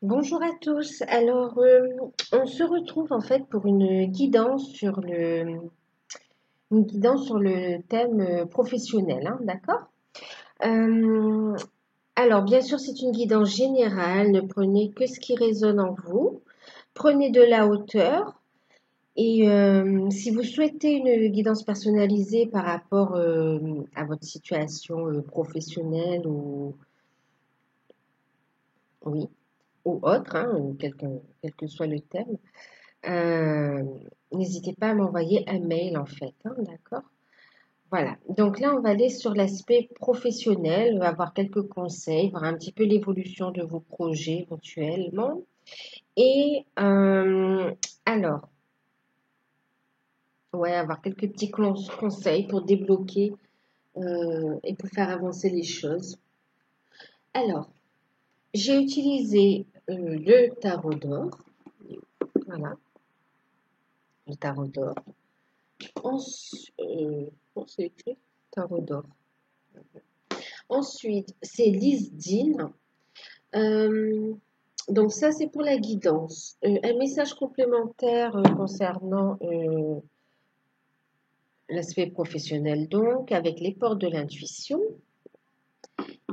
Bonjour à tous. Alors, on se retrouve en fait pour une guidance sur le thème professionnel, hein, d'accord? Euh, alors, bien sûr, c'est une guidance générale. Ne prenez que ce qui résonne en vous. Prenez de la hauteur. Et si vous souhaitez une guidance personnalisée par rapport à votre situation professionnelle ou oui ou autre, hein, quel que soit le thème. Euh, N'hésitez pas à m'envoyer un mail en fait, hein, d'accord? Voilà. Donc là, on va aller sur l'aspect professionnel, on va avoir quelques conseils, voir un petit peu l'évolution de vos projets éventuellement. Et alors, ouais, avoir quelques petits conseils pour débloquer et pour faire avancer les choses. Alors, j'ai utilisé le tarot d'or. Voilà, le tarot d'or. C'est écrit tarot d'or. Ensuite, c'est l'Isdine. Euh, donc ça, c'est pour la guidance. Un message complémentaire concernant l'aspect professionnel, donc, avec les portes de l'intuition.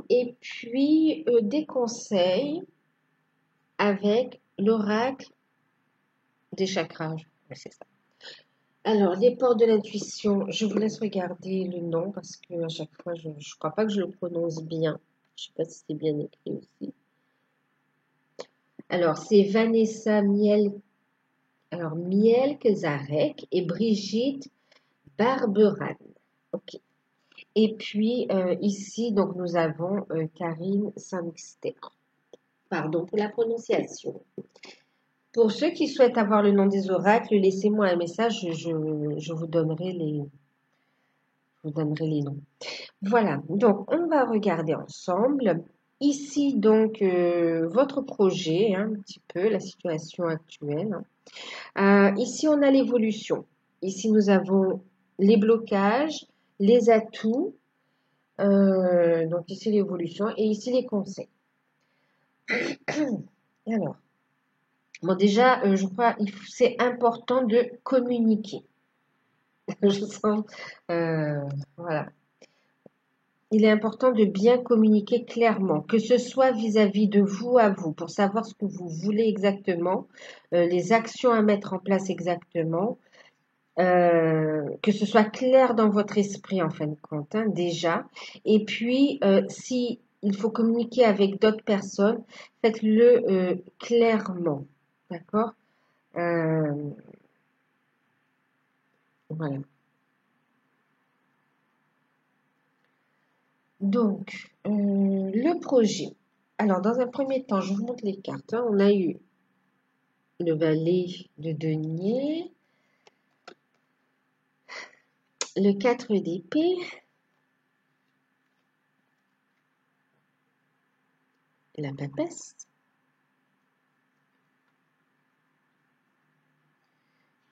Et puis, des conseils avec l'oracle des chakras. Ouais, c'est ça. Alors, les portes de l'intuition, je vous laisse regarder le nom parce que à chaque fois, je ne crois pas que je le prononce bien. Je ne sais pas si c'est bien écrit aussi. Alors, c'est Vanessa Miel. Alors, Miel Kezarek et Brigitte Barberan. OK. Et puis, ici, donc, nous avons Karine Saint-Mixter. Pardon pour la prononciation. Pour ceux qui souhaitent avoir le nom des oracles, laissez-moi un message, je vous donnerai les noms. Voilà, donc on va regarder ensemble. Ici, donc, votre projet, hein, un petit peu, la situation actuelle. Ici, on a l'évolution. Ici, nous avons les blocages, les atouts, donc ici l'évolution, et ici les conseils. Alors, bon, déjà, je crois c'est important de communiquer. Je sens, voilà. Il est important de bien communiquer clairement, que ce soit vis-à-vis de vous à vous, pour savoir ce que vous voulez exactement, les actions à mettre en place exactement, que ce soit clair dans votre esprit en fin de compte, hein, déjà. Et puis, si il faut communiquer avec d'autres personnes, faites-le clairement, d'accord? Euh, voilà. Donc, le projet. Alors, dans un premier temps, je vous montre les cartes, hein. On a eu le valet de denier, le 4 d'épée, la papesse.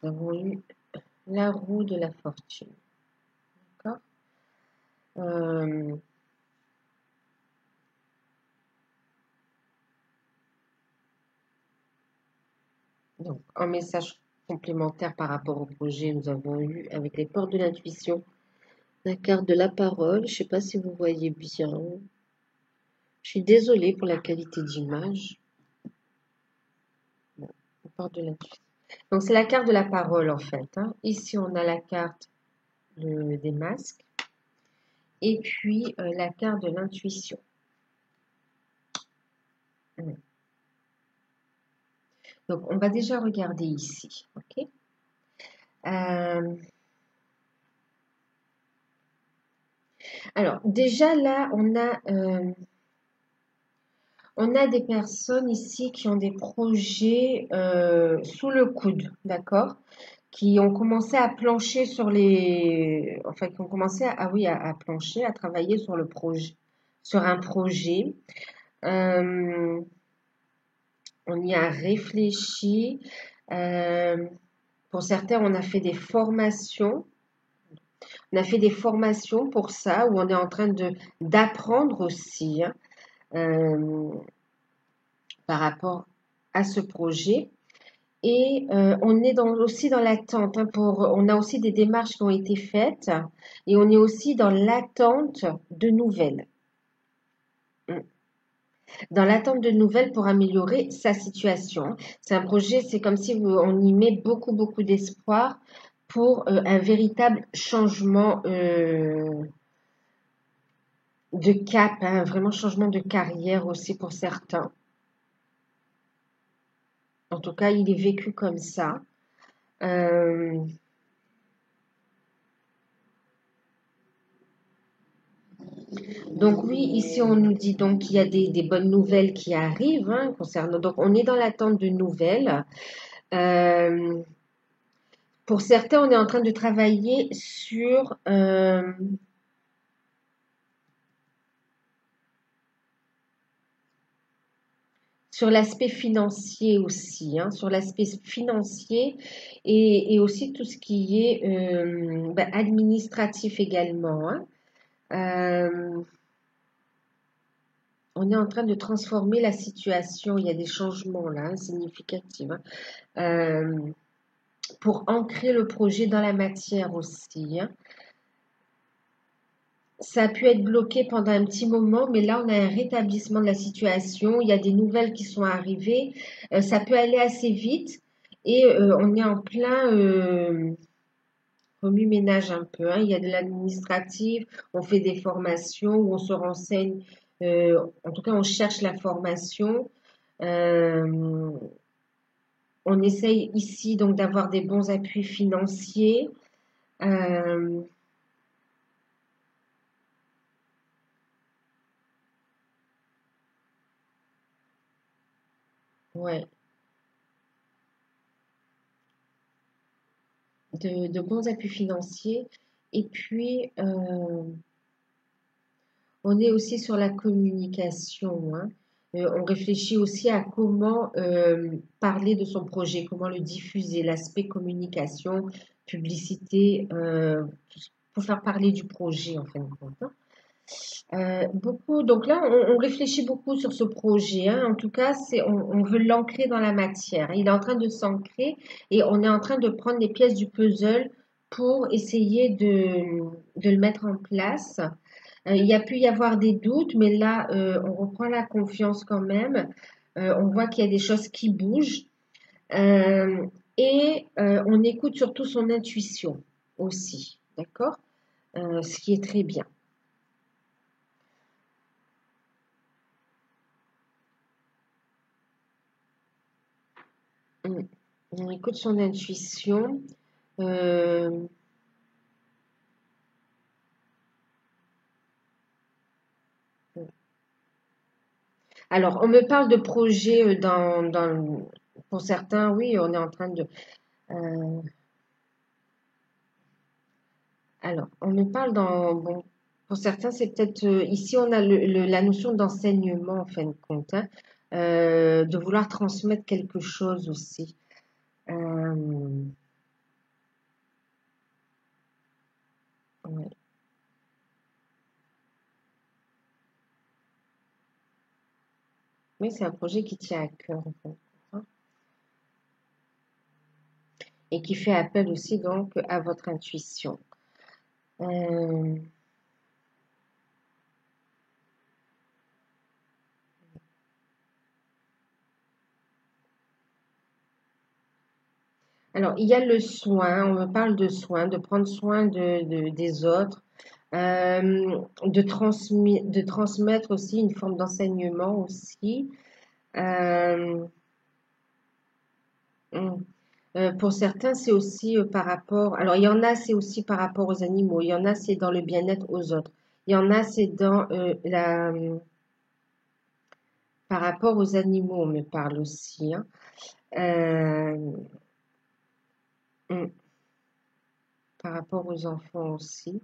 Nous avons eu la roue de la fortune. D'accord. Euh, donc, en message complémentaire par rapport au projet, nous avons eu avec les portes de l'intuition la carte de la parole. Je ne sais pas si vous voyez bien. Je suis désolée pour la qualité d'image. Bon, les portes de l'intuition. Donc, c'est la carte de la parole en fait, hein. Ici, on a la carte des masques et puis la carte de l'intuition. Donc, on va déjà regarder ici. OK. Euh, alors, déjà là, on a des personnes ici qui ont des projets sous le coude, d'accord? Qui ont commencé à plancher sur les... Enfin, qui ont commencé oui, à plancher, à travailler sur le projet, sur un projet. Euh, on y a réfléchi. Euh, pour certains, on a fait des formations. On a fait des formations pour ça, où on est en train d'apprendre aussi, hein. Euh, par rapport à ce projet. Et on est aussi dans l'attente, hein, on a aussi des démarches qui ont été faites et on est aussi dans l'attente de nouvelles. Mm. Dans l'attente de nouvelles pour améliorer sa situation. C'est un projet, c'est comme si on y met beaucoup, beaucoup d'espoir pour un véritable changement de cap, hein, vraiment changement de carrière aussi pour certains. En tout cas, il est vécu comme ça. Euh, donc oui, ici on nous dit donc qu'il y a des bonnes nouvelles qui arrivent, hein, concernant. Donc on est dans l'attente de nouvelles. Euh, pour certains, on est en train de travailler sur l'aspect financier aussi, hein, sur l'aspect financier et aussi tout ce qui est administratif également, hein. Euh, on est en train de transformer la situation. Il y a des changements là, hein, significatifs, hein, pour ancrer le projet dans la matière aussi, hein. Ça a pu être bloqué pendant un petit moment, mais là, on a un rétablissement de la situation. Il y a des nouvelles qui sont arrivées. Ça peut aller assez vite et on est en plein remue-ménage un peu, hein. Il y a de l'administratif, on fait des formations où on se renseigne. En tout cas, on cherche la formation. Euh, on essaye ici donc d'avoir des bons appuis financiers. Euh, ouais, de bons appuis financiers. Et puis, on est aussi sur la communication, hein. On réfléchit aussi à comment parler de son projet, comment le diffuser, l'aspect communication, publicité, pour faire parler du projet en fin de compte, hein. Beaucoup, donc là, on réfléchit beaucoup sur ce projet, hein. En tout cas, on veut l'ancrer dans la matière. Il est en train de s'ancrer et on est en train de prendre les pièces du puzzle pour essayer de le mettre en place. Il y a pu y avoir des doutes, mais là, on reprend la confiance quand même. On voit qu'il y a des choses qui bougent. Euh, et on écoute surtout son intuition aussi, d'accord? Ce qui est très bien. Mm. On écoute son intuition. Euh, alors, on me parle de projets pour certains, oui, on est en train de. euh, alors, on me parle bon, pour certains, c'est peut-être ici, on a la notion d'enseignement en fin de compte, hein, de vouloir transmettre quelque chose aussi. Euh, ouais. Mais c'est un projet qui tient à cœur en fin de compte, hein, et qui fait appel aussi donc à votre intuition. Euh, alors, il y a le soin, on me parle de soin, de prendre soin des autres, de transmettre aussi une forme d'enseignement aussi. Euh, mm. Pour certains, c'est aussi par rapport. Alors, il y en a, c'est aussi par rapport aux animaux. Il y en a, c'est dans le bien-être aux autres. Il y en a, c'est dans par rapport aux animaux, on me parle aussi, hein. Euh, mm. Par rapport aux enfants aussi.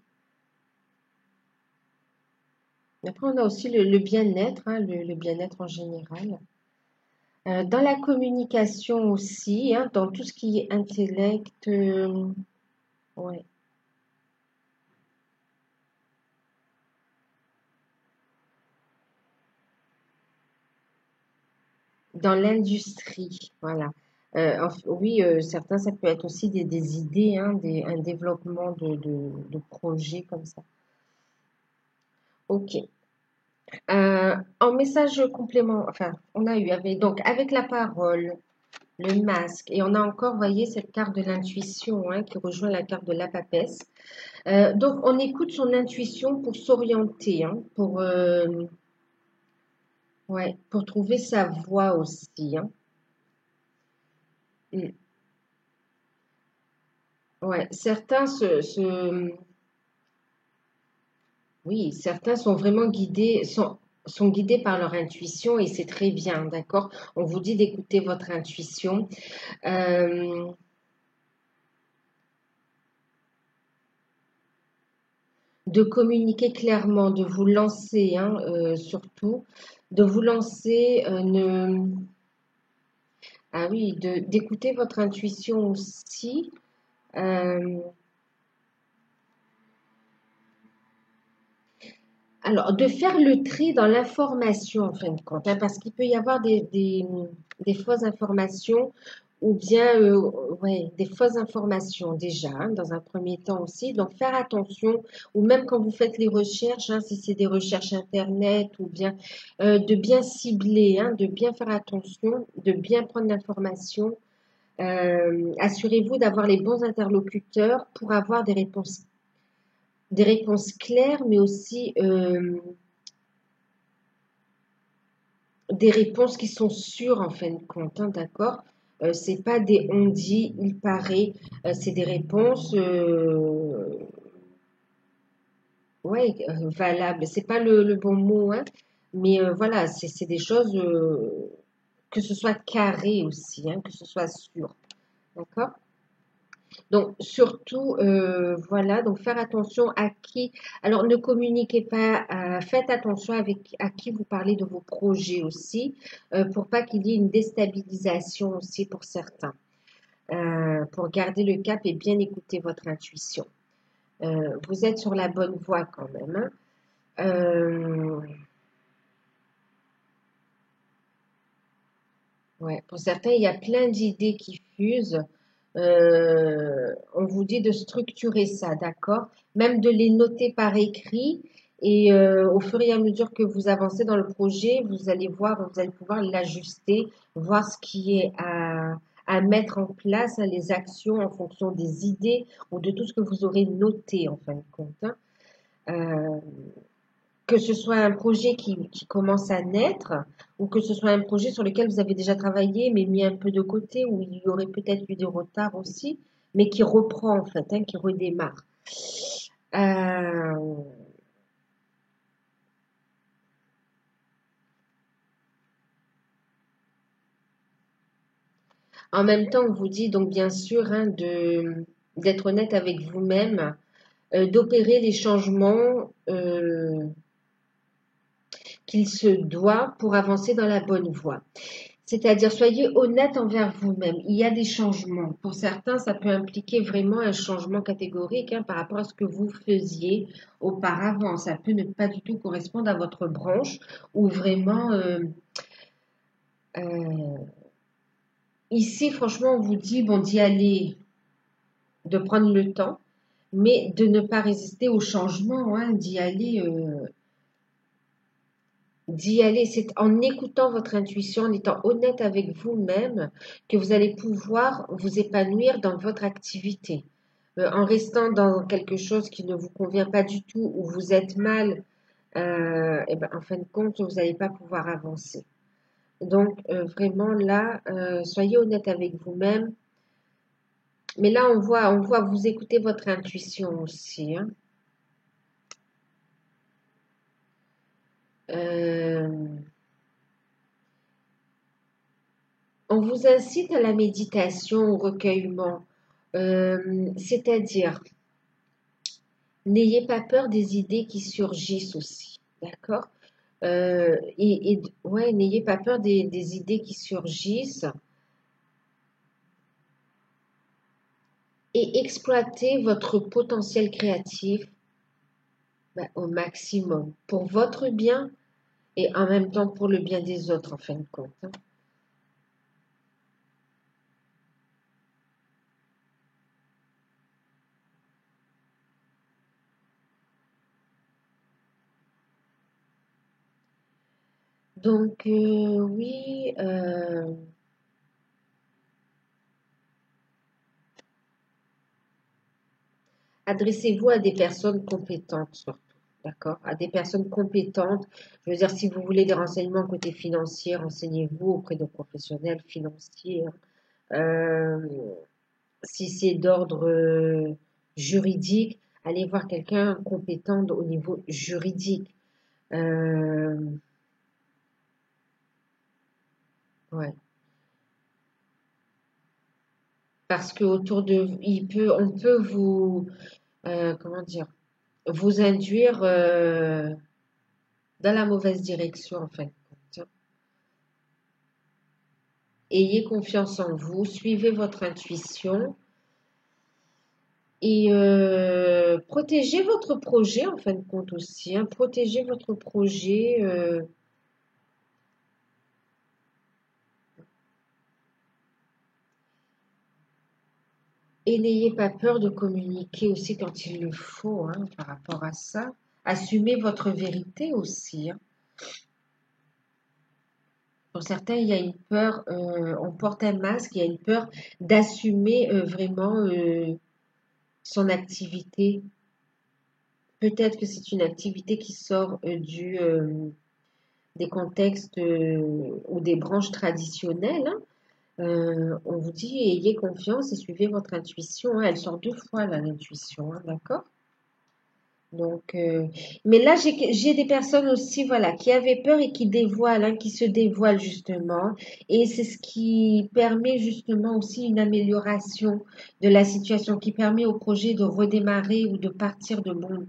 Après, on a aussi le bien-être, hein, le bien-être en général. Dans la communication aussi, hein, dans tout ce qui est intellect, ouais. dans l'industrie, voilà. Oui, certains, ça peut être aussi des idées, hein, un développement de projets comme ça. Ok. En message complément, enfin, on a eu donc avec la parole, le masque, et on a encore, vous voyez, cette carte de l'intuition, hein, qui rejoint la carte de la papesse. Donc, on écoute son intuition pour s'orienter, hein, ouais, pour trouver sa voie aussi, hein. Mm. Ouais, oui, certains sont vraiment sont guidés par leur intuition et c'est très bien, d'accord? On vous dit d'écouter votre intuition. Euh, de communiquer clairement, de vous lancer, hein, surtout, de vous lancer, ah oui, d'écouter votre intuition aussi. euh, alors, de faire le tri dans l'information, en fin de compte, hein, parce qu'il peut y avoir des fausses informations ou bien ouais, des fausses informations déjà, hein, dans un premier temps aussi. Donc, faire attention, ou même quand vous faites les recherches, hein, si c'est des recherches Internet, ou bien de bien cibler, hein, de bien faire attention, de bien prendre l'information. Assurez-vous d'avoir les bons interlocuteurs pour avoir des réponses claires, mais aussi des réponses qui sont sûres en fin de compte, hein, d'accord? C'est pas des on dit, il paraît, c'est des réponses ouais, valables. C'est pas le bon mot, hein, mais voilà, c'est des choses que ce soit carré aussi, hein, que ce soit sûr, d'accord? Donc, surtout, voilà, donc faire attention à qui. Alors, ne communiquez pas, faites attention avec à qui vous parlez de vos projets aussi, pour pas qu'il y ait une déstabilisation aussi pour certains. Pour garder le cap et bien écouter votre intuition. Vous êtes sur la bonne voie quand même, hein. Ouais, pour certains, il y a plein d'idées qui fusent. On vous dit de structurer ça, d'accord? Même de les noter par écrit. Et au fur et à mesure que vous avancez dans le projet, vous allez voir, vous allez pouvoir l'ajuster, voir ce qui est à mettre en place, hein, les actions en fonction des idées ou de tout ce que vous aurez noté en fin de compte, hein. Euh, que ce soit un projet qui commence à naître ou que ce soit un projet sur lequel vous avez déjà travaillé mais mis un peu de côté où il y aurait peut-être eu des retards aussi, mais qui reprend en fait, hein, qui redémarre. Euh, En même temps, on vous dit donc bien sûr, hein, d'être honnête avec vous-même, d'opérer les changements qu'il se doit pour avancer dans la bonne voie. C'est-à-dire, soyez honnête envers vous-même. Il y a des changements. Pour certains, ça peut impliquer vraiment un changement catégorique, hein, par rapport à ce que vous faisiez auparavant. Ça peut ne pas du tout correspondre à votre branche ou vraiment, euh, ici, franchement, on vous dit, bon, d'y aller, de prendre le temps, mais de ne pas résister au changement, hein, d'y aller, c'est en écoutant votre intuition, en étant honnête avec vous-même, que vous allez pouvoir vous épanouir dans votre activité. En restant dans quelque chose qui ne vous convient pas du tout, où vous êtes mal, et ben, en fin de compte, vous n'allez pas pouvoir avancer. Donc, vraiment là, soyez honnête avec vous-même. Mais là, on voit, vous écoutez votre intuition aussi, hein. Euh, on vous incite à la méditation, au recueillement. C'est-à-dire, n'ayez pas peur des idées qui surgissent aussi, d'accord? Ouais, n'ayez pas peur des idées qui surgissent et exploitez votre potentiel créatif, ben, au maximum pour votre bien et en même temps pour le bien des autres en fin de compte, hein. Donc, oui, adressez-vous à des personnes compétentes surtout, d'accord? À des personnes compétentes. Je veux dire, si vous voulez des renseignements côté financier, renseignez-vous auprès de professionnels financiers, hein. Si c'est d'ordre juridique, allez voir quelqu'un compétent au niveau juridique. Euh, ouais. Parce que autour de, on peut vous, comment dire, vous induire dans la mauvaise direction en fait. Ayez confiance en vous, suivez votre intuition et protégez votre projet en fin de compte aussi, hein. Protégez votre projet. Et n'ayez pas peur de communiquer aussi quand il le faut, hein, par rapport à ça. Assumez votre vérité aussi, hein. Pour certains, il y a une peur, on porte un masque, il y a une peur d'assumer vraiment son activité. Peut-être que c'est une activité qui sort des contextes ou des branches traditionnelles, hein. On vous dit, ayez confiance et suivez votre intuition, hein. Elle sort deux fois, là, l'intuition, hein, d'accord? Donc, mais là, j'ai des personnes aussi, voilà, qui avaient peur et qui dévoilent, hein, qui se dévoilent justement. Et c'est ce qui permet justement aussi une amélioration de la situation, qui permet au projet de redémarrer ou de partir de bon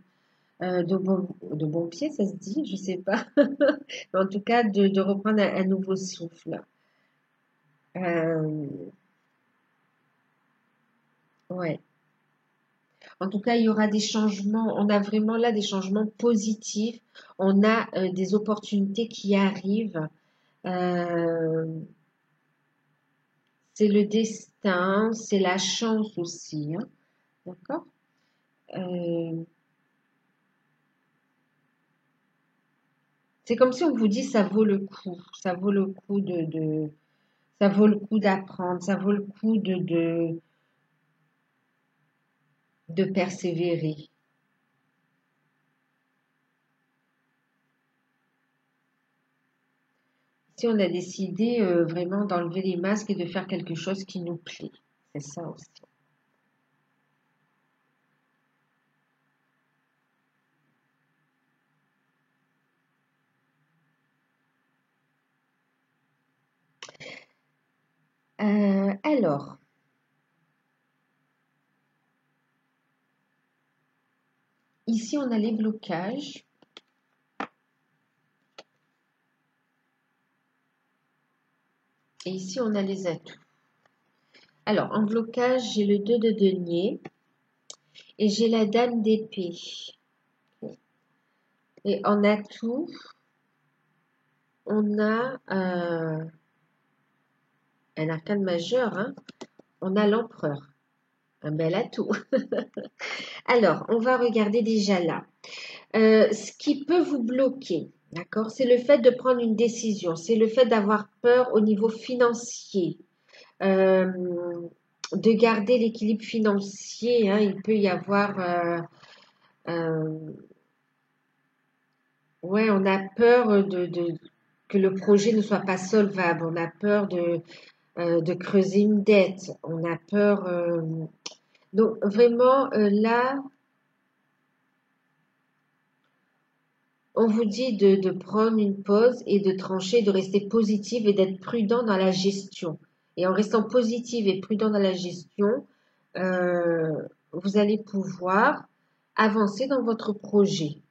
pied, ça se dit, je sais pas. Mais en tout cas, de reprendre un nouveau souffle. Euh, ouais. En tout cas, il y aura des changements. On a vraiment là des changements positifs. On a des opportunités qui arrivent. Euh, c'est le destin, c'est la chance aussi, hein. D'accord? Euh, c'est comme si on vous dit ça vaut le coup. Ça vaut le coup ça vaut le coup d'apprendre. Ça vaut le coup de persévérer. Si on a décidé vraiment d'enlever les masques et de faire quelque chose qui nous plaît. C'est ça aussi. Alors, ici on a les blocages et ici on a les atouts. Alors, en blocage, j'ai le 2 de denier et j'ai la dame d'épée. Et en atout, on a un arcane majeur, hein. On a l'empereur. Un bel atout. Alors, on va regarder déjà là. Ce qui peut vous bloquer, d'accord, c'est le fait de prendre une décision, c'est le fait d'avoir peur au niveau financier, euh, de garder l'équilibre financier, hein. Il peut y avoir, euh, ouais, on a peur que le projet ne soit pas solvable, on a peur de creuser une dette, on a peur. Donc vraiment, là, on vous dit de prendre une pause et de trancher, de rester positive et d'être prudent dans la gestion. Et en restant positive et prudent dans la gestion, euh, vous allez pouvoir avancer dans votre projet.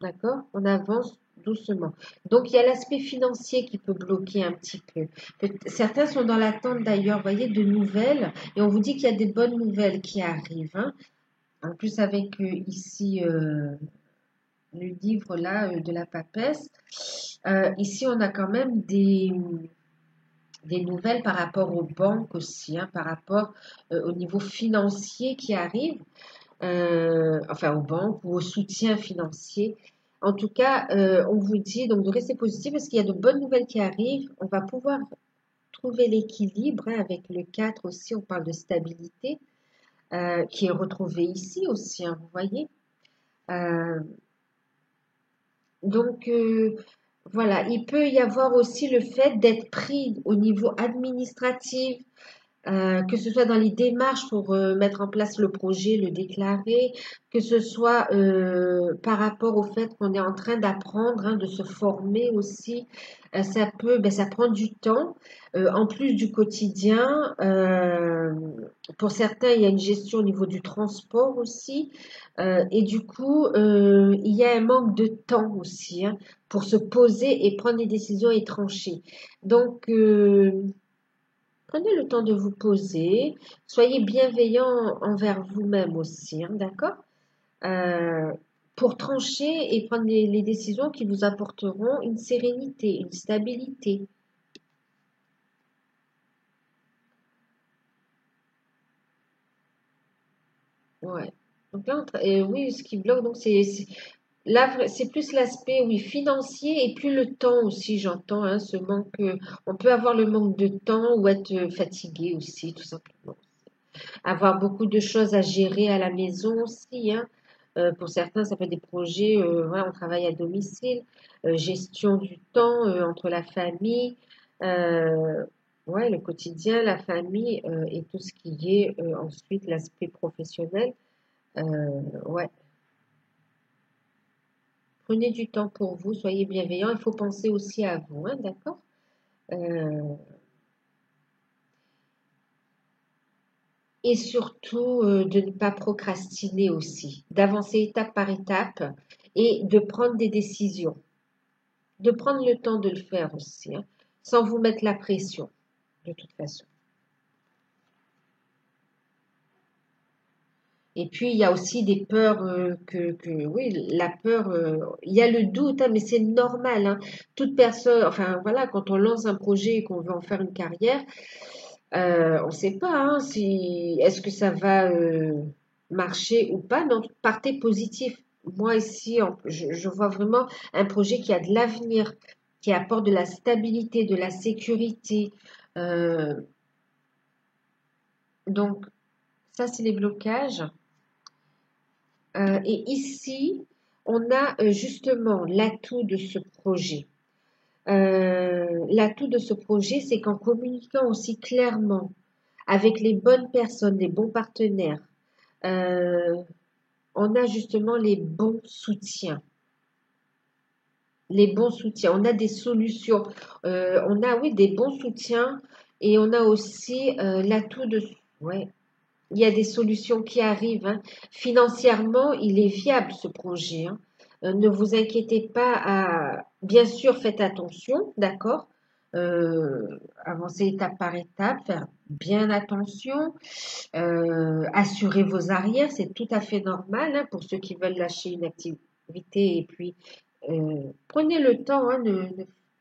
D'accord? On avance doucement. Donc, il y a l'aspect financier qui peut bloquer un petit peu. Certains sont dans l'attente d'ailleurs, vous voyez, de nouvelles. Et on vous dit qu'il y a des bonnes nouvelles qui arrivent, hein. En plus, avec ici le livre là de la papesse, ici on a quand même des nouvelles par rapport aux banques aussi, hein, par rapport au niveau financier qui arrive, enfin aux banques ou au soutien financier. En tout cas, on vous dit donc de rester positif parce qu'il y a de bonnes nouvelles qui arrivent. On va pouvoir trouver l'équilibre hein, avec le 4 aussi. On parle de stabilité qui est retrouvé ici aussi, hein, vous voyez. Euh, donc, voilà, il peut y avoir aussi le fait d'être pris au niveau administratif, que ce soit dans les démarches pour mettre en place le projet, le déclarer, que ce soit par rapport au fait qu'on est en train d'apprendre, hein, de se former aussi. Ça prend du temps, en plus du quotidien. Pour certains, il y a une gestion au niveau du transport aussi. Et du coup, il y a un manque de temps aussi, hein, pour se poser et prendre des décisions et trancher. Donc, prenez le temps de vous poser, soyez bienveillant envers vous-même aussi, hein, d'accord? Euh, pour trancher et prendre les décisions qui vous apporteront une sérénité, une stabilité. Ouais. Donc là, oui, ce qui bloque, donc là, c'est plus l'aspect, oui, financier et plus le temps aussi, j'entends, hein, ce manque. On peut avoir le manque de temps ou être fatigué aussi, tout simplement. Avoir beaucoup de choses à gérer à la maison aussi, hein. Pour certains, ça peut être des projets, voilà, on travaille à domicile, gestion du temps entre la famille, euh, ouais, le quotidien, la famille et tout ce qui est ensuite l'aspect professionnel. Ouais, prenez du temps pour vous, soyez bienveillants. Il faut penser aussi à vous, hein, d'accord? Euh, et surtout de ne pas procrastiner aussi, d'avancer étape par étape et de prendre des décisions. De prendre le temps de le faire aussi, hein, sans vous mettre la pression, de toute façon. Et puis, il y a aussi des peurs oui, la peur, il y a le doute, hein, mais c'est normal, hein. Toute personne, enfin voilà, quand on lance un projet et qu'on veut en faire une carrière, on ne sait pas hein, si, est-ce que ça va marcher ou pas, donc partez positif. Moi ici, je vois vraiment un projet qui a de l'avenir, qui apporte de la stabilité, de la sécurité. Euh, donc, ça, c'est les blocages. Et ici, on a justement l'atout de ce projet. L'atout de ce projet, c'est qu'en communiquant aussi clairement avec les bonnes personnes, les bons partenaires, euh, on a justement les bons soutiens. Les bons soutiens. On a des solutions. On a, oui, des bons soutiens et on a aussi l'atout de... Ouais, il y a des solutions qui arrivent, hein. Financièrement, il est viable ce projet, hein. Ne vous inquiétez pas. Bien sûr, faites attention, d'accord? Avancez étape par étape, faire bien attention. Assurez vos arrières, c'est tout à fait normal hein, pour ceux qui veulent lâcher une activité. Et puis, prenez le temps, hein,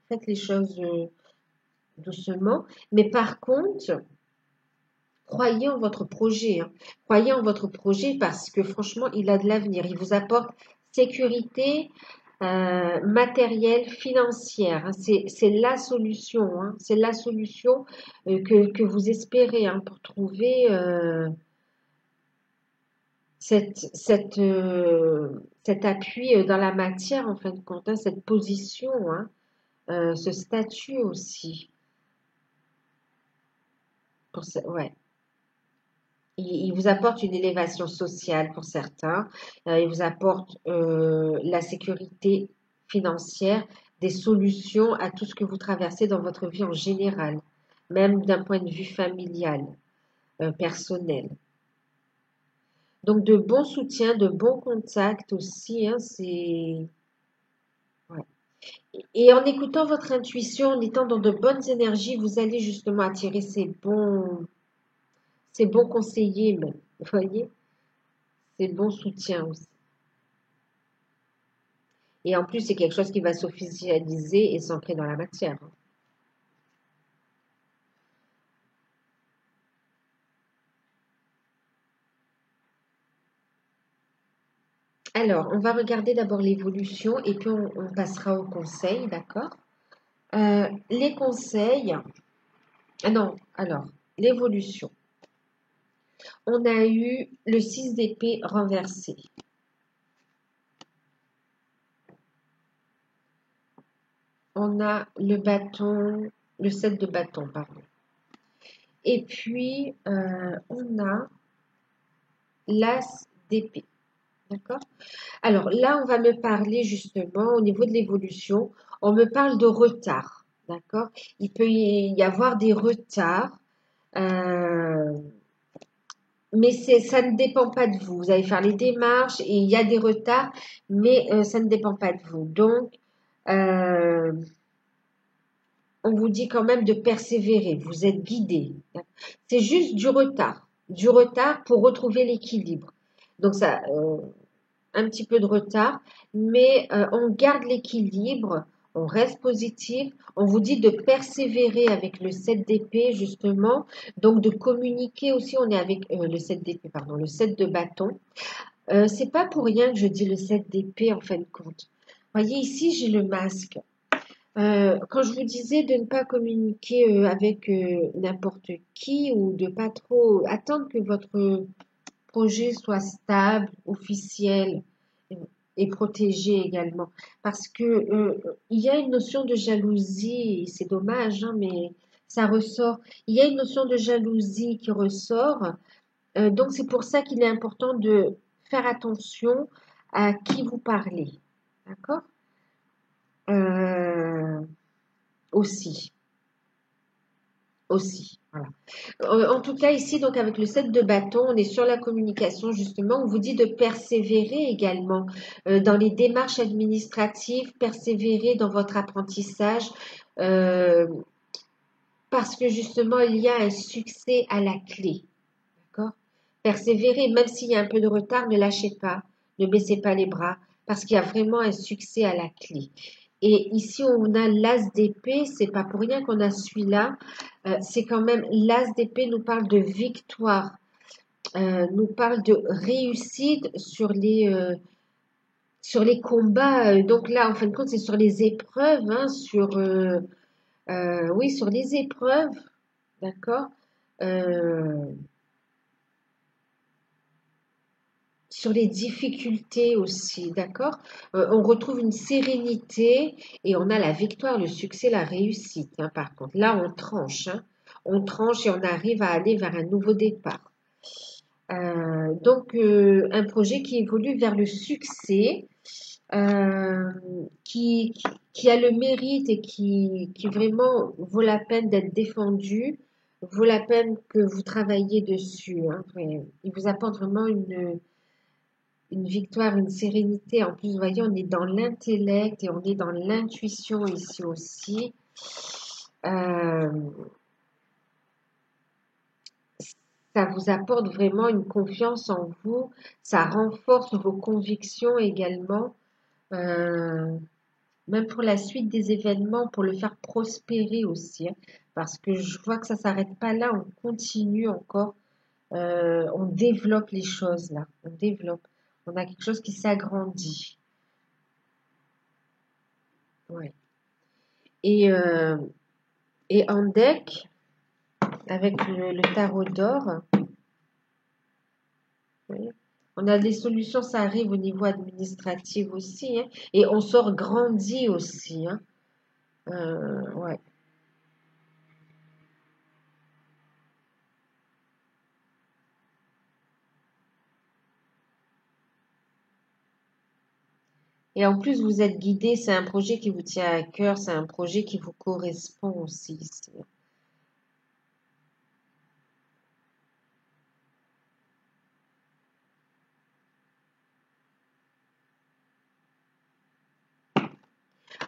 faites les choses doucement. Mais par contre, croyez en votre projet, hein. Croyez en votre projet parce que franchement, il a de l'avenir. Il vous apporte sécurité matérielle, financière, hein. C'est la solution, hein. C'est la solution que vous espérez hein, pour trouver cet appui dans la matière, en fin de compte, hein, cette position, hein, ce statut aussi. Ouais. Il vous apporte une élévation sociale pour certains, il vous apporte la sécurité financière, des solutions à tout ce que vous traversez dans votre vie en général, même d'un point de vue familial, personnel. Donc de bons soutiens, de bons contacts aussi, hein, c'est... ouais. Et en écoutant votre intuition, en étant dans de bonnes énergies, vous allez justement attirer ces bons conseillers même, vous voyez, ces bons soutiens aussi. Et en plus, c'est quelque chose qui va s'officialiser et s'ancrer dans la matière, hein. Alors, on va regarder d'abord l'évolution et puis on passera aux conseils, d'accord? Les conseils, ah non, alors, l'évolution. On a eu le 6 d'épée renversé. On a le bâton, le 7 de bâton, pardon. Et puis, on a l'as d'épée. D'accord? Alors là, on va me parler justement au niveau de l'évolution. On me parle de retard. D'accord? Il peut y avoir des retards. euh, mais ça ne dépend pas de vous. Vous allez faire les démarches et il y a des retards, mais ça ne dépend pas de vous. Donc, euh, on vous dit quand même de persévérer. Vous êtes guidé. C'est juste du retard pour retrouver l'équilibre. Donc ça, un petit peu de retard, mais on garde l'équilibre, on reste positif. On vous dit de persévérer avec le 7 d'épée, justement. Donc, de communiquer aussi. On est avec le 7 d'épée, pardon, le 7 de bâton. C'est pas pour rien que je dis le 7 d'épée, en fin de compte. Voyez, ici, j'ai le masque. Quand je vous disais de ne pas communiquer avec n'importe qui ou de pas trop attendre que votre projet soit stable, officiel et protégé également. Parce que il y a une notion de jalousie, et c'est dommage, hein, mais ça ressort. Il y a une notion de jalousie qui ressort. Donc c'est pour ça qu'il est important de faire attention à qui vous parlez. D'accord? Euh, aussi. Aussi. Voilà. En tout cas, ici, donc avec le 7 de bâton, on est sur la communication, justement. On vous dit de persévérer également dans les démarches administratives, persévérer dans votre apprentissage, euh, parce que justement, il y a un succès à la clé. D'accord? Persévérer, même s'il y a un peu de retard, ne lâchez pas, ne baissez pas les bras, parce qu'il y a vraiment un succès à la clé. Et ici, on a l'as d'épée, c'est pas pour rien qu'on a celui-là. C'est quand même, l'as d'épée nous parle de victoire, nous parle de réussite sur les combats. Donc là, en fin de compte, c'est sur les épreuves, hein, oui, sur les épreuves, d'accord? Euh, sur les difficultés aussi, d'accord? On retrouve une sérénité et on a la victoire, le succès, la réussite, hein, par contre. Là, on tranche, hein. On tranche et on arrive à aller vers un nouveau départ. Donc, un projet qui évolue vers le succès, euh, qui a le mérite et qui vraiment vaut la peine d'être défendu, vaut la peine que vous travailliez dessus, hein. Il vous apporte vraiment une victoire, une sérénité. En plus, vous voyez, on est dans l'intellect et on est dans l'intuition ici aussi. Euh, Ça vous apporte vraiment une confiance en vous. Ça renforce vos convictions également. Euh, Même pour la suite des événements, pour le faire prospérer aussi, hein. Parce que je vois que ça s'arrête pas là, on continue encore, on développe les choses là, on développe. On a quelque chose qui s'agrandit. Ouais. Et, euh, et en deck, avec le tarot d'or, oui, on a des solutions, ça arrive au niveau administratif aussi, hein, et on sort grandi aussi, hein. Ouais. Et en plus, vous êtes guidé, c'est un projet qui vous tient à cœur, c'est un projet qui vous correspond aussi ici.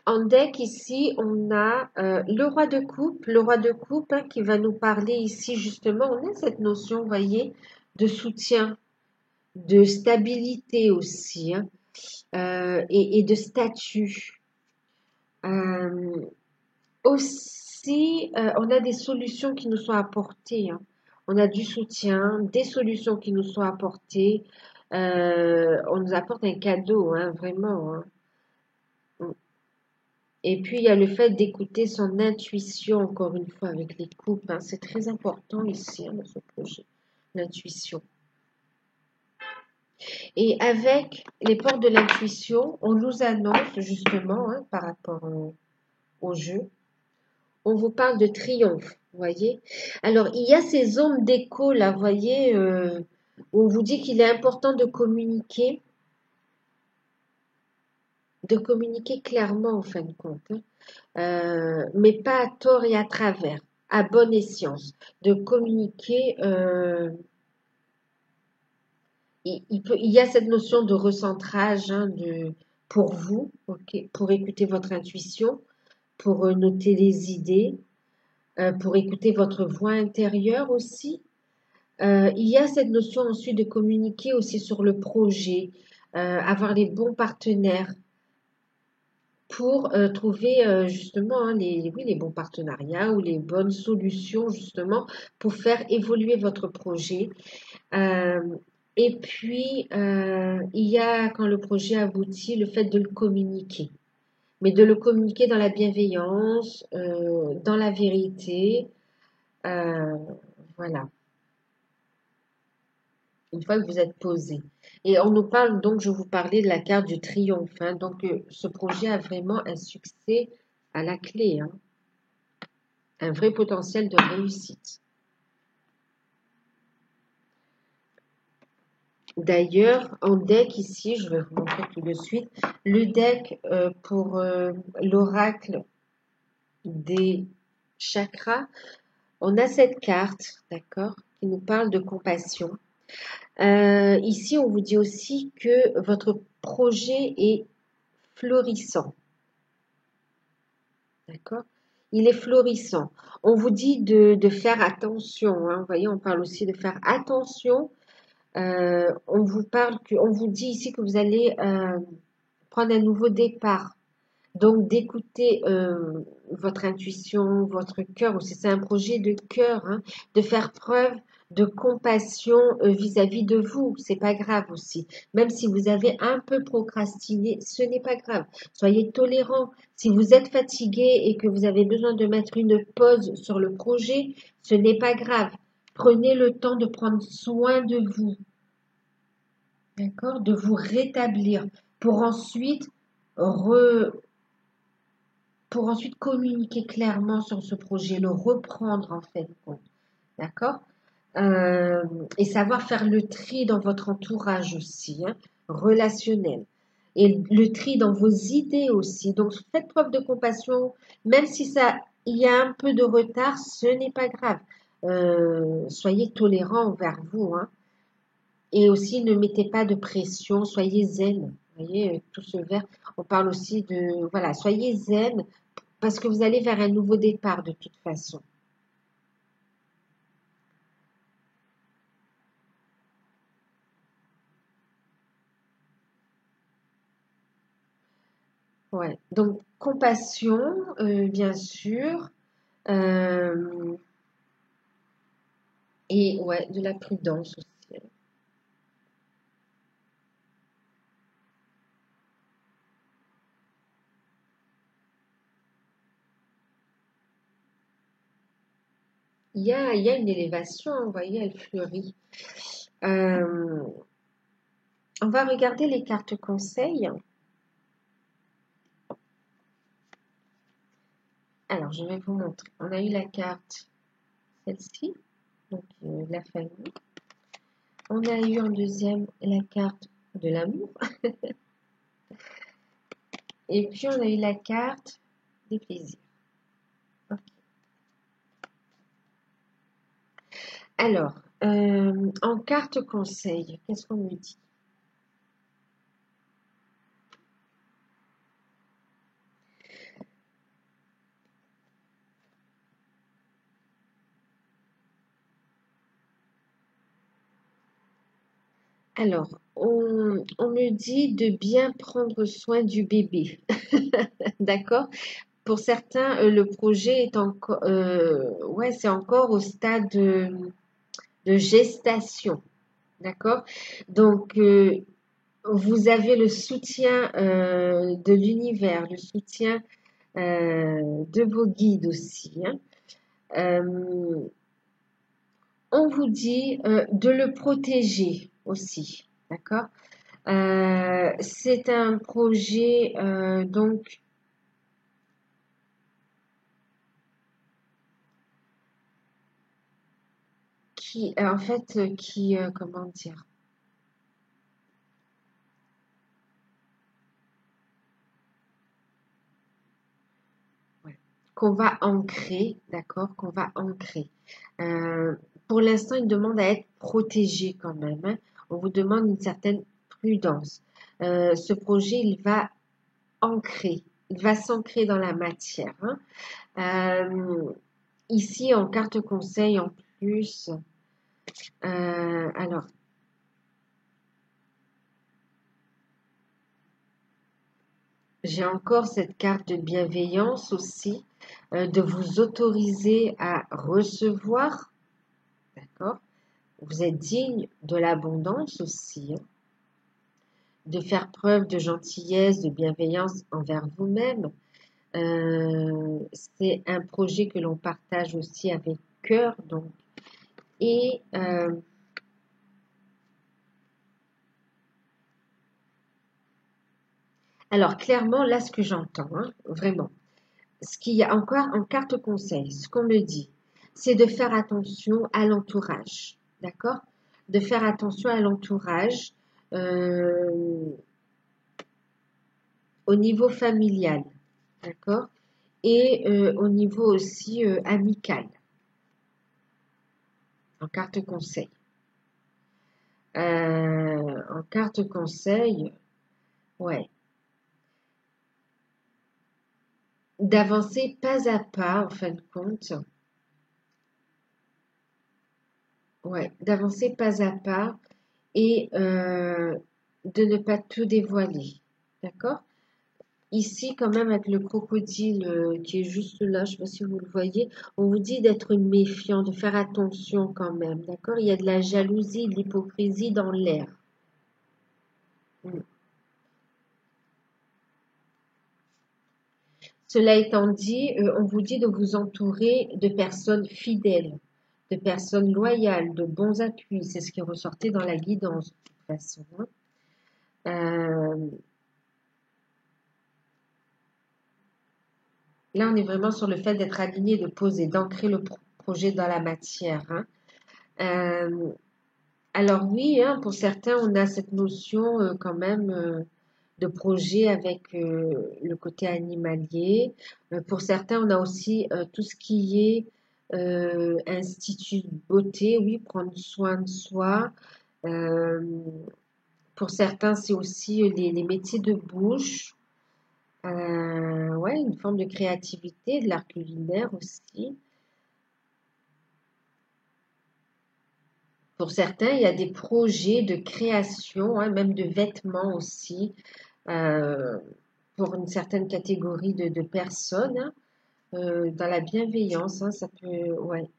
En deck, ici, on a le roi de coupe, hein, qui va nous parler ici justement, on a cette notion, vous voyez, de soutien, de stabilité aussi, hein, et de statut. Euh, Aussi, on a des solutions qui nous sont apportées, hein. On a du soutien, des solutions qui nous sont apportées. On nous apporte un cadeau, hein, vraiment, hein. Et puis, il y a le fait d'écouter son intuition, encore une fois, avec les couples, hein. C'est très important ici, hein, dans ce projet, l'intuition. Et avec les portes de l'intuition, on nous annonce justement, hein, par rapport au jeu, on vous parle de triomphe, vous voyez. Alors, il y a ces zones d'écho, là, vous voyez, où on vous dit qu'il est important de communiquer clairement, en fin de compte, hein. Mais pas à tort et à travers, à bonne escience, de communiquer. Il y a cette notion de recentrage, hein, pour vous, ok, pour écouter votre intuition, pour noter les idées, pour écouter votre voix intérieure aussi. Il y a cette notion ensuite de communiquer aussi sur le projet, avoir les bons partenaires pour trouver justement, hein, oui, les bons partenariats ou les bonnes solutions justement pour faire évoluer votre projet. Euh, et puis, il y a, quand le projet aboutit, le fait de le communiquer. Mais de le communiquer dans la bienveillance, dans la vérité. euh, voilà, une fois que vous êtes posé. Et on nous parle, donc, je vous parlais de la carte du triomphe, hein. Donc, ce projet a vraiment un succès à la clé, hein, un vrai potentiel de réussite. D'ailleurs, en deck ici, je vais vous montrer tout de suite, le deck pour l'oracle des chakras, on a cette carte, d'accord, qui nous parle de compassion. Ici, on vous dit aussi que votre projet est florissant, d'accord? Il est florissant. On vous dit de faire attention, hein. Vous voyez, on parle aussi de faire attention. On vous dit ici que vous allez prendre un nouveau départ. Donc d'écouter votre intuition, votre cœur aussi. C'est un projet de cœur, hein, de faire preuve de compassion vis-à-vis de vous. C'est pas grave aussi. Même si vous avez un peu procrastiné, ce n'est pas grave. Soyez tolérant. Si vous êtes fatigué et que vous avez besoin de mettre une pause sur le projet, ce n'est pas grave. Prenez le temps de prendre soin de vous, d'accord, de vous rétablir pour ensuite re- pour ensuite communiquer clairement sur ce projet, le reprendre en fait, d'accord. Euh, et savoir faire le tri dans votre entourage aussi, hein, relationnel. Et le tri dans vos idées aussi. Donc faites preuve de compassion, même si il y a un peu de retard, ce n'est pas grave. Soyez tolérant envers vous, hein. Et aussi, ne mettez pas de pression, soyez zen. Vous voyez, tout ce vert, on parle aussi de, voilà, soyez zen parce que vous allez vers un nouveau départ de toute façon. Ouais. Donc, compassion, bien sûr, euh, et ouais, de la prudence aussi. Il y a une élévation, hein, vous voyez, elle fleurit. Euh, on va regarder les cartes conseils. Alors, je vais vous montrer. On a eu la carte, celle-ci, donc la famille. On a eu en deuxième la carte de l'amour. Et puis, on a eu la carte des plaisirs. Ok. Alors, en carte conseil, qu'est-ce qu'on me dit? Alors, on me dit de bien prendre soin du bébé. D'accord? Pour certains, le projet est encore, ouais, c'est encore au stade de gestation. D'accord? Donc, vous avez le soutien de l'univers, le soutien de vos guides aussi, hein. Euh, on vous dit de le protéger aussi, d'accord? C'est un projet donc qui, en fait, qui, comment dire, ouais, qu'on va ancrer, d'accord? Qu'on va ancrer. Euh, pour l'instant, il demande à être protégé quand même, hein. On vous demande une certaine prudence. Ce projet, ancrer, il va s'ancrer dans la matière, hein. Euh, ici, en carte conseil, en plus, alors, j'ai encore cette carte de bienveillance aussi, de vous autoriser à recevoir, d'accord? Vous êtes digne de l'abondance aussi, hein, de faire preuve de gentillesse, de bienveillance envers vous-même. C'est un projet que l'on partage aussi avec cœur, donc. Et alors, clairement, là, ce que j'entends, hein, vraiment, ce qu'il y a encore en carte conseil, ce qu'on me dit, c'est de faire attention à l'entourage, d'accord? De faire attention à l'entourage euh, au niveau familial, d'accord? Et au niveau aussi amical, en carte conseil. En carte conseil, ouais, d'avancer pas à pas, en fin de compte, ouais, d'avancer pas à pas et de ne pas tout dévoiler. D'accord? Ici, quand même, avec le crocodile qui est juste là, je ne sais pas si vous le voyez, on vous dit d'être méfiant, de faire attention quand même. D'accord? Il y a de la jalousie, de l'hypocrisie dans l'air. Mm. Cela étant dit, on vous dit de vous entourer de personnes fidèles, de personnes loyales, de bons appuis. C'est ce qui ressortait dans la guidance, de toute façon, hein. Euh, Là, on est vraiment sur le fait d'être aligné, de poser, d'ancrer le projet dans la matière, hein. Euh, alors oui, hein, pour certains, on a cette notion quand même de projet avec le côté animalier. Pour certains, on a aussi tout ce qui est institut de beauté, oui, prendre soin de soi. Euh, pour certains, c'est aussi les métiers de bouche. Ouais, une forme de créativité, de l'art culinaire aussi. Pour certains, il y a des projets de création, hein, même de vêtements aussi, euh, pour une certaine catégorie de personnes, hein, dans la bienveillance, hein, ça peut, ouais,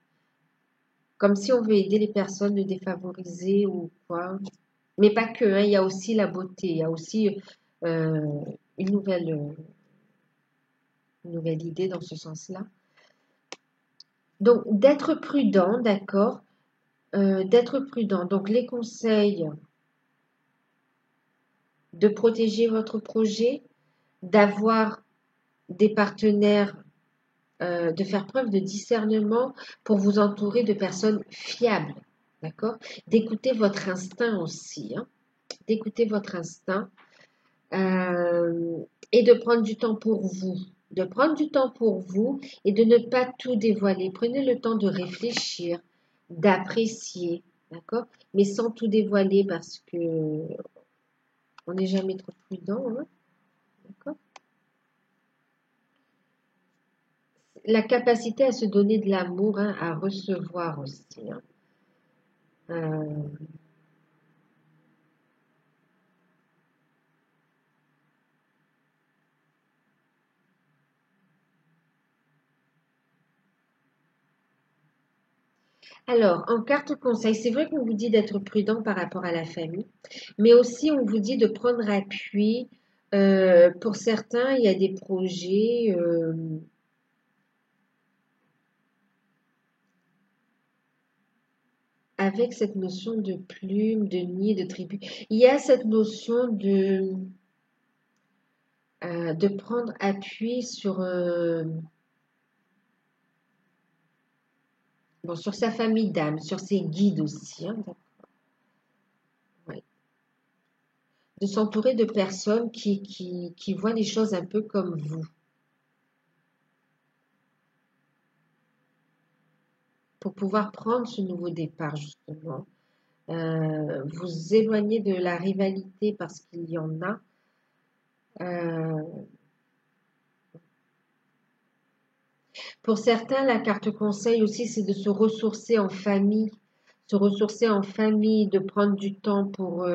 comme si on veut aider les personnes défavorisées ou quoi. Mais pas que, hein, il y a aussi la beauté, il y a aussi euh, une une nouvelle idée dans ce sens-là. Donc, d'être prudent, d'accord, d'être prudent. Donc, les conseils de protéger votre projet, d'avoir des partenaires, de faire preuve de discernement pour vous entourer de personnes fiables, d'accord? D'écouter votre instinct aussi, hein, d'écouter votre instinct euh, et de prendre du temps pour vous. De prendre du temps pour vous et de ne pas tout dévoiler. Prenez le temps de réfléchir, d'apprécier, d'accord? Mais sans tout dévoiler parce que on n'est jamais trop prudent, hein, d'accord? La capacité à se donner de l'amour, hein, à recevoir aussi, hein. Euh, Alors, en carte conseil, c'est vrai qu'on vous dit d'être prudent par rapport à la famille, mais aussi on vous dit de prendre appui. Pour certains, il y a des projets avec cette notion de plume, de nid, de tribu. Il y a cette notion de prendre appui sur, bon, sur sa famille d'âme, sur ses guides aussi, hein, ouais. De s'entourer de personnes qui voient les choses un peu comme vous, pour pouvoir prendre ce nouveau départ, justement. Vous éloigner de la rivalité parce qu'il y en a. Euh, pour certains, la carte conseil aussi, c'est de se ressourcer en famille, se ressourcer en famille, de prendre du temps pour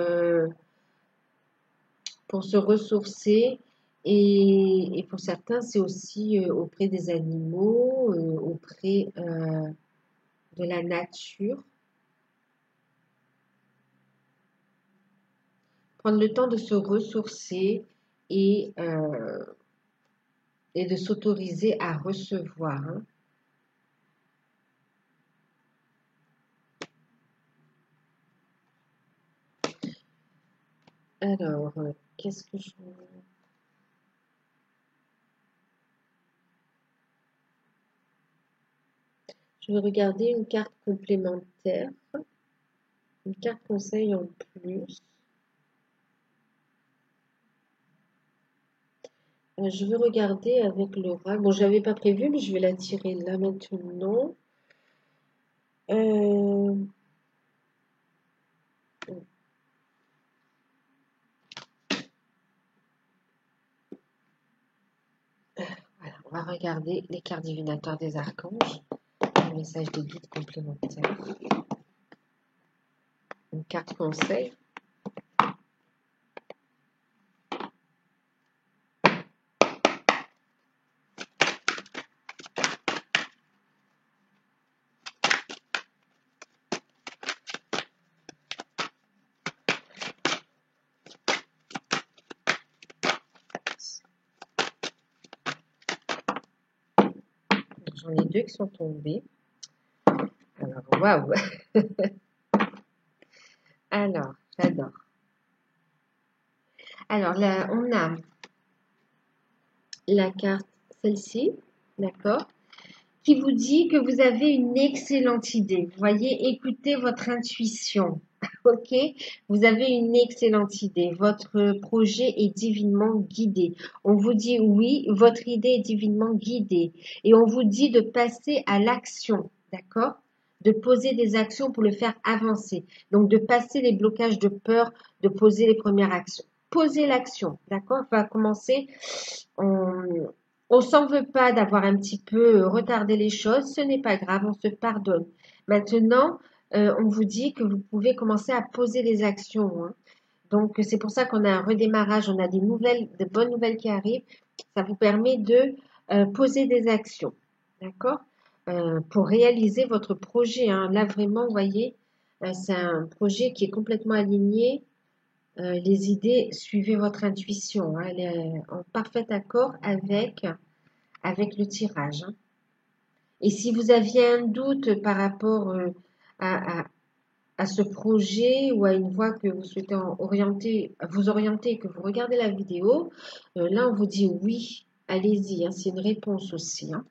se ressourcer. Et pour certains, c'est aussi auprès des animaux, auprès de la nature. Prendre le temps de se ressourcer et, euh, et de s'autoriser à recevoir, hein. Alors, qu'est-ce que je vais regarder une carte complémentaire, une carte conseil en plus. Je vais regarder avec l'oracle. Bon, je l'avais pas prévu, mais je vais la tirer là maintenant. Euh, voilà, on va regarder les cartes divinatoires des archanges, un message de guide complémentaire, une carte conseil. J'en ai deux qui sont tombés. Alors, waouh! Alors, j'adore. Alors, là, on a la carte, celle-ci, d'accord, qui vous dit que vous avez une excellente idée. Vous voyez, écoutez votre intuition. Ok, vous avez une excellente idée. Votre projet est divinement guidé. On vous dit oui, votre idée est divinement guidée. Et on vous dit de passer à l'action, d'accord? De poser des actions pour le faire avancer. Donc, de passer les blocages de peur, de poser les premières actions. Poser l'action, d'accord? On va commencer. On s'en veut pas d'avoir un petit peu retardé les choses. Ce n'est pas grave, on se pardonne. Maintenant, on vous dit que vous pouvez commencer à poser les actions, hein. Donc, c'est pour ça qu'on a un redémarrage, on a des nouvelles, de bonnes nouvelles qui arrivent. Ça vous permet de poser des actions, d'accord? Pour réaliser votre projet, hein. Là, vraiment, vous voyez, c'est un projet qui est complètement aligné. Les idées, suivez votre intuition, hein. Elle est en parfait accord avec le tirage, hein. Et si vous aviez un doute par rapport à, à ce projet ou à une voie que vous souhaitez vous orienter, que vous regardez la vidéo, là on vous dit oui, allez-y, hein, c'est une réponse aussi, hein.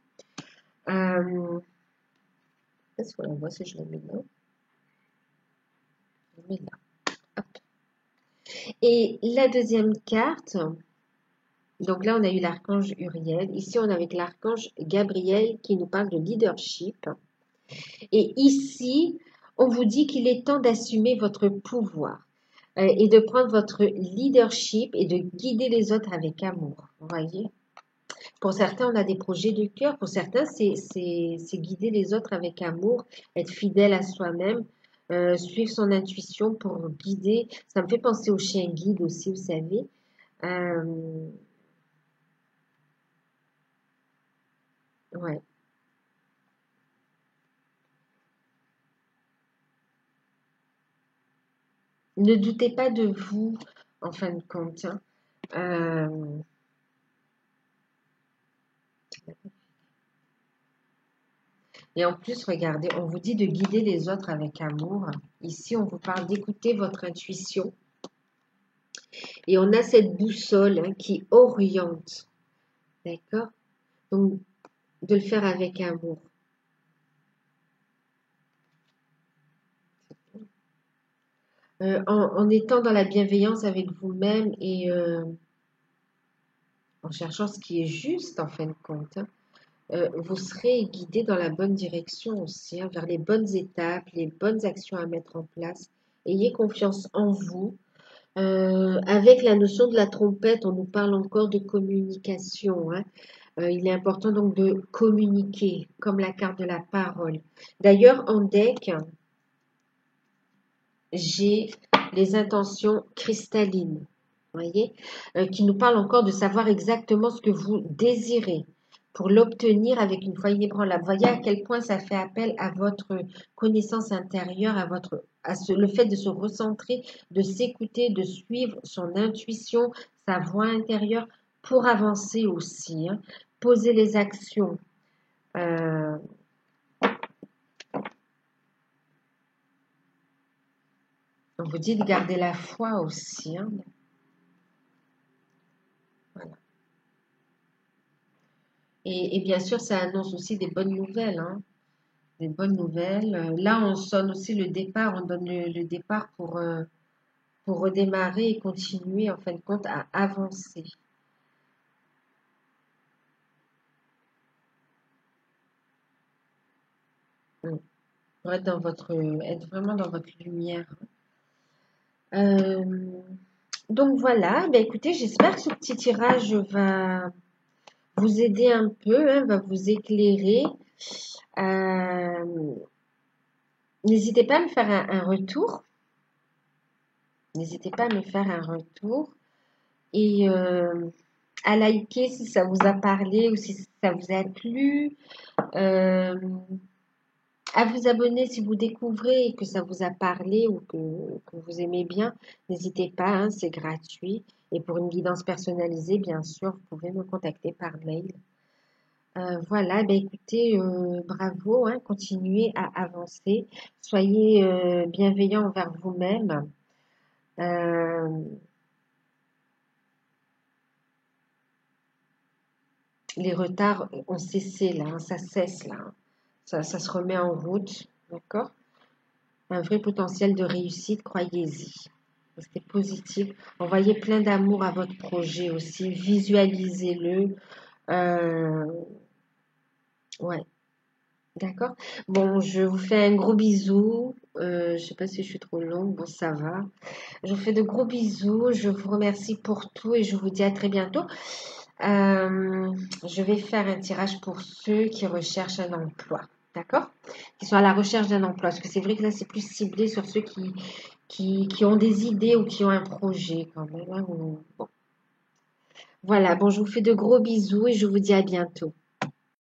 Est-ce qu'on la voit si je la mets là? Je la mets là. Hop. Et la deuxième carte, donc là on a eu l'archange Uriel, ici on a avec l'archange Gabriel qui nous parle de leadership. Et ici, on vous dit qu'il est temps d'assumer votre pouvoir et de prendre votre leadership et de guider les autres avec amour. Vous voyez? Pour certains, on a des projets de cœur. Pour certains, c'est guider les autres avec amour, être fidèle à soi-même, suivre son intuition pour guider. Ça me fait penser au chien guide aussi, vous savez. Euh, ouais. Ne doutez pas de vous, en fin de compte. Hein. Euh, et en plus, regardez, on vous dit de guider les autres avec amour. Ici, on vous parle d'écouter votre intuition. Et on a cette boussole hein, qui oriente. D'accord? Donc, de le faire avec amour. En étant dans la bienveillance avec vous-même et en cherchant ce qui est juste en fin de compte, hein, vous serez guidé dans la bonne direction aussi, hein, vers les bonnes étapes, les bonnes actions à mettre en place. Ayez confiance en vous. Avec la notion de la trompette, on nous parle encore de communication. Hein. Il est important donc de communiquer, comme la carte de la parole. D'ailleurs, en deck, j'ai les intentions cristallines, voyez, qui nous parlent encore de savoir exactement ce que vous désirez pour l'obtenir avec une foi inébranlable. Voyez à quel point ça fait appel à votre connaissance intérieure, le fait de se recentrer, de s'écouter, de suivre son intuition, sa voix intérieure pour avancer aussi. Hein. Poser les actions. Euh, on vous dit de garder la foi aussi. Hein. Voilà. Et bien sûr, ça annonce aussi des bonnes nouvelles, hein, des bonnes nouvelles. Là, on sonne aussi le départ, on donne le départ pour redémarrer et continuer, en fin de compte, à avancer. Mm. Pour être vraiment dans votre lumière. Euh, donc voilà, ben écoutez, j'espère que ce petit tirage va vous aider un peu, hein, va vous éclairer. Euh, N'hésitez pas à me faire un retour. N'hésitez pas à me faire un retour et à liker si ça vous a parlé ou si ça vous a plu. Euh, à vous abonner si vous découvrez et que ça vous a parlé ou que vous aimez bien. N'hésitez pas, hein, c'est gratuit. Et pour une guidance personnalisée, bien sûr, vous pouvez me contacter par mail. Voilà, ben écoutez, bravo, hein, continuez à avancer. Soyez bienveillant envers vous-même. Euh, les retards ont cessé là, hein, ça cesse là. Hein. Ça se remet en route, d'accord? Un vrai potentiel de réussite, croyez-y. Restez positif. Envoyez plein d'amour à votre projet aussi. Visualisez-le. Euh, ouais, d'accord? Bon, je vous fais un gros bisou. Je ne sais pas si je suis trop longue. Bon, ça va. Je vous fais de gros bisous. Je vous remercie pour tout et je vous dis à très bientôt. Je vais faire un tirage pour ceux qui recherchent un emploi. D'accord? Qui sont à la recherche d'un emploi. Parce que c'est vrai que là, c'est plus ciblé sur ceux qui ont des idées ou qui ont un projet quand même. Hein, bon. Voilà, bon, je vous fais de gros bisous et je vous dis à bientôt.